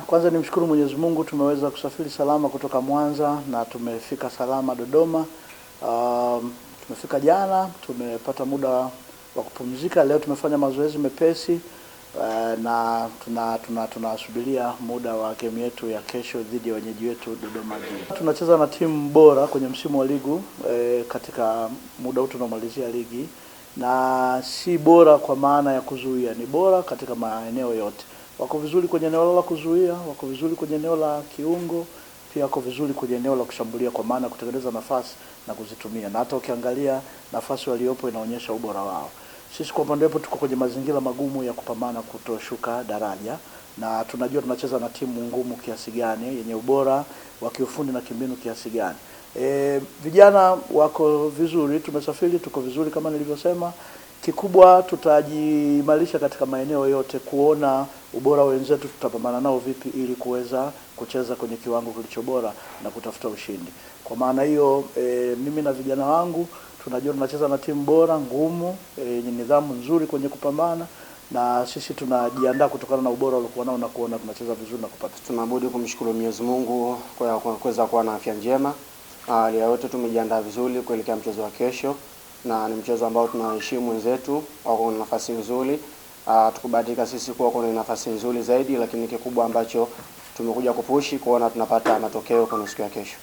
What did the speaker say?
Kwanza nimshukuru Mwenyezi Mungu, tumeweza kusafiri salama kutoka Mwanza na tumefika salama Dodoma. Tumefika jana, tumepata muda wa kupumzika. Leo tumefanya mazoezi mepesi na tunasubiria muda wa game yetu ya kesho dhidi ya wenyeji wetu Dodoma Jiji. Tunacheza na timu bora kwenye msimu wa ligi katika muda huu tunaomalizia ligi, na si bora kwa maana ya kuzuia, ni bora katika maeneo yote. Wako vizuri kwenye eneo la kuzuia, wako vizuri kwenye eneo la kiungo, pia wako vizuri kwenye eneo la kushambulia kwa maana kutengeneza nafasi na kuzitumia. Na hata ukiangalia nafasi waliopo inaonyesha ubora wao. Sisi kwa upande wetu tuko kwenye mazingira magumu ya kupambana kutoshuka daraja, na tunajua tunacheza na timu ngumu kiasi gani, yenye ubora wa kiufundi na kimbinu kiasi gani. Vijana wako vizuri, tumesafiri, tuko vizuri kama nilivyosema. Kikubwa tutajimarisha katika maeneo yote kuona ubora wenzetu tutapambana nao vipi ili kuweza kucheza kwenye kiwango kilicho bora na kutafuta ushindi. Kwa maana hiyo mimi na vijana wangu tunajua tunacheza na timu bora, ngumu, yenye nidhamu nzuri kwenye kupambana, na sisi tunajiandaa kutokana na ubora uliokuwa nao na kuona tunacheza vizuri na kupata. Tunabudi kumshukuru Mwenyezi Mungu kwa kuweza kuwa na afya njema. Hali yote tumejiandaa vizuri kuelekea mchezo wa kesho, na ni mchezo ambao tunaheshimu wenzetu wako na nafasi nzuri. Tukubahatika sisi kuwa kuna nafasi nzuri zaidi, lakini kikubwa ambacho tumekuja kupushi kuona tunapata matokeo kwa siku ya kesho.